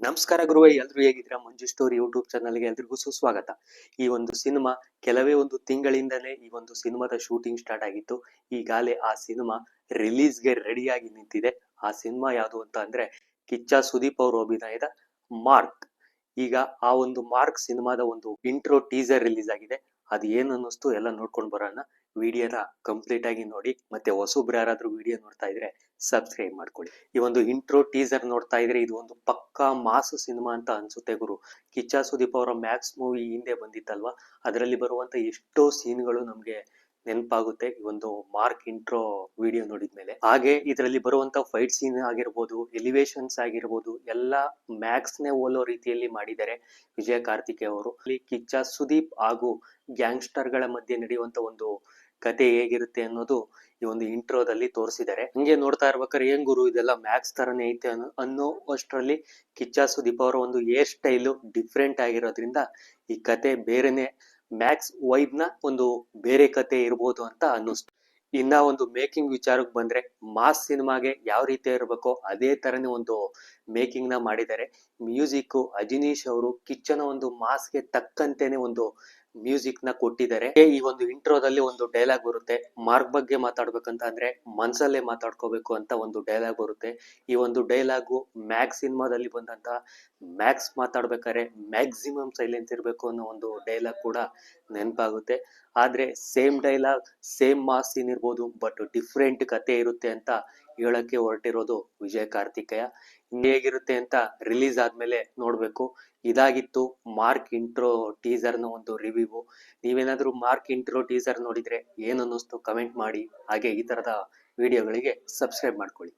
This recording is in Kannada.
ನಮಸ್ಕಾರ ಗುರುವೆ, ಎಲ್ರು ಹೇಗಿದ್ದೀರಾ? ಮಂಜು ಸ್ಟೋರಿ ಯೂಟ್ಯೂಬ್ ಚಾನಲ್ಗೆ ಎಲ್ರಿಗೂ ಸುಸ್ವಾಗತ. ಈ ಒಂದು ಸಿನಿಮಾ ಕೆಲವೇ ಒಂದು ತಿಂಗಳಿಂದಲೇ ಈ ಒಂದು ಸಿನಿಮಾದ ಶೂಟಿಂಗ್ ಸ್ಟಾರ್ಟ್ ಆಗಿತ್ತು. ಈಗಾಗಲೇ ಆ ಸಿನಿಮಾ ರಿಲೀಸ್ಗೆ ರೆಡಿಯಾಗಿ ನಿಂತಿದೆ. ಆ ಸಿನಿಮಾ ಯಾವುದು ಅಂತ ಅಂದ್ರೆ ಕಿಚ್ಚ ಸುದೀಪ್ ಅವರು ಅಭಿನಯದ ಮಾರ್ಕ್. ಈಗ ಆ ಒಂದು ಮಾರ್ಕ್ ಸಿನಿಮಾದ ಒಂದು ಇಂಟ್ರೋ ಟೀಸರ್ ರಿಲೀಸ್ ಆಗಿದೆ. ಅದು ಏನು ಅನ್ನಿಸ್ತು ಎಲ್ಲ ನೋಡ್ಕೊಂಡು ಬರೋಣ. ವಿಡಿಯೋನ ಕಂಪ್ಲೀಟ್ ಆಗಿ ನೋಡಿ. ಮತ್ತೆ ಹೊಸಬ್ರು ಯಾರಾದ್ರೂ ವಿಡಿಯೋ ನೋಡ್ತಾ ಇದ್ರೆ ಸಬ್ಸ್ಕ್ರೈಬ್ ಮಾಡ್ಕೊಳ್ಳಿ. ಈ ಒಂದು ಇಂಟ್ರೋ ಟೀಸರ್ ನೋಡ್ತಾ ಇದ್ರೆ ಇದು ಒಂದು ಪಕ್ಕಾ ಮಾಸ್ ಸಿನಿಮಾ ಅಂತ ಅನ್ಸುತ್ತೆ ಗುರು. ಕಿಚ್ಚ ಸುದೀಪ್ ಅವರ ಮ್ಯಾಕ್ಸ್ ಮೂವಿ ಹಿಂದೆ ಬಂದಿತ್ತಲ್ವಾ, ಅದರಲ್ಲಿ ಬರುವಂತ ಎಷ್ಟೋ ಸೀನ್ಗಳು ನಮ್ಗೆ ನೆನಪಾಗುತ್ತೆ ಈ ಒಂದು ಮಾರ್ಕ್ ಇಂಟ್ರೋ ವಿಡಿಯೋ ನೋಡಿದ್ಮೇಲೆ. ಹಾಗೆ ಇದರಲ್ಲಿ ಬರುವಂತ ಫೈಟ್ ಸೀನ್ ಆಗಿರ್ಬೋದು, ಎಲಿವೇಶನ್ಸ್ ಆಗಿರ್ಬೋದು, ಎಲ್ಲ ಮ್ಯಾಕ್ಸ್ ನೇ ಹೋಲೋ ರೀತಿಯಲ್ಲಿ ಮಾಡಿದ್ದಾರೆ ವಿಜಯ ಕಾರ್ತಿಕೇಯ ಅವರು. ಅಲ್ಲಿ ಕಿಚ್ಚ ಸುದೀಪ್ ಹಾಗೂ ಗ್ಯಾಂಗ್ಸ್ಟರ್ ಗಳ ಮಧ್ಯೆ ನಡೆಯುವಂತ ಒಂದು ಕತೆ ಹೇಗಿರುತ್ತೆ ಅನ್ನೋದು ಈ ಒಂದು ಇಂಟ್ರೋದಲ್ಲಿ ತೋರಿಸಿದ್ದಾರೆ. ಹಿಂಗೆ ನೋಡ್ತಾ ಇರ್ಬೇಕಾದ್ರೆ ಏನ್ ಗುರು ಇದೆಲ್ಲ ಮ್ಯಾಕ್ಸ್ ತರನೇ ಐತೆ ಅನ್ನೋ ಅಷ್ಟರಲ್ಲಿ ಕಿಚ್ಚ ಸುದೀಪ್ ಅವರ ಒಂದು ಹೇರ್ ಸ್ಟೈಲ್ ಡಿಫ್ರೆಂಟ್ ಆಗಿರೋದ್ರಿಂದ ಈ ಕತೆ ಬೇರೆನೆ, ಮ್ಯಾಕ್ಸ್ ವೈಬ್ ನ ಒಂದು ಬೇರೆ ಕತೆ ಇರ್ಬೋದು ಅಂತ ಅನ್ನಿಸ್ತು. ಇನ್ನ ಒಂದು ಮೇಕಿಂಗ್ ವಿಚಾರಕ್ಕೆ ಬಂದ್ರೆ ಮಾಸ್ ಸಿನಿಮಾಗೆ ಯಾವ ರೀತಿ ಇರಬೇಕೋ ಅದೇ ತರನೇ ಒಂದು ಮೇಕಿಂಗ್ ನ ಮಾಡಿದ್ದಾರೆ. ಮ್ಯೂಸಿಕ್ ಅಜಿನೀಶ್ ಅವರು ಕಿಚ್ಚನ ಒಂದು ಮಾಸ್ಗೆ ತಕ್ಕಂತೆನೆ ಒಂದು ಮ್ಯೂಸಿಕ್ ನ ಕೊಟ್ಟಿದ್ದಾರೆ. ಈ ಒಂದು ಇಂಟ್ರೋದಲ್ಲಿ ಒಂದು ಡೈಲಾಗ್ ಬರುತ್ತೆ, ಮಾರ್ಕ್ ಬಗ್ಗೆ ಮಾತಾಡ್ಬೇಕಂತ ಅಂದ್ರೆ ಮನ್ಸಲ್ಲೇ ಮಾತಾಡ್ಕೋಬೇಕು ಅಂತ ಒಂದು ಡೈಲಾಗ್ ಬರುತ್ತೆ. ಈ ಒಂದು ಡೈಲಾಗು ಮ್ಯಾಕ್ಸ್ ಸಿನಿಮಾದಲ್ಲಿ ಬಂದಂತ ಮ್ಯಾಕ್ಸ್ ಮಾತಾಡ್ಬೇಕಾದ್ರೆ ಮ್ಯಾಕ್ಸಿಮಮ್ ಸೈಲೆನ್ಸ್ ಇರಬೇಕು ಅನ್ನೋ ಒಂದು ಡೈಲಾಗ್ ಕೂಡ ನೆನಪಾಗುತ್ತೆ. ಆದ್ರೆ same dialogue same mass scene ಇರ್ಬೋದು, ಬಟ್ ಡಿಫ್ರೆಂಟ್ ಕತೆ ಇರುತ್ತೆ ಅಂತ ಹೇಳಕ್ಕೆ ಹೊರಟಿರೋದು ವಿಜಯ್ ಕಾರ್ತಿಕೇಯ. ಹೇಗಿರುತ್ತೆ ಅಂತ ರಿಲೀಸ್ ಆದ್ಮೇಲೆ ನೋಡ್ಬೇಕು. ಇದಾಗಿತ್ತು ಮಾರ್ಕ್ ಇಂಟ್ರೋ ಟೀಸರ್ ನ ಒಂದು ರಿವ್ಯೂ. ನೀವೇನಾದ್ರೂ ಮಾರ್ಕ್ ಇಂಟ್ರೋ ಟೀಸರ್ ನೋಡಿದ್ರೆ ಏನ್ ಅನ್ನಿಸ್ತು ಕಮೆಂಟ್ ಮಾಡಿ. ಹಾಗೆ ಈ ತರದ ವಿಡಿಯೋಗಳಿಗೆ ಸಬ್ಸ್ಕ್ರೈಬ್ ಮಾಡ್ಕೊಳ್ಳಿ.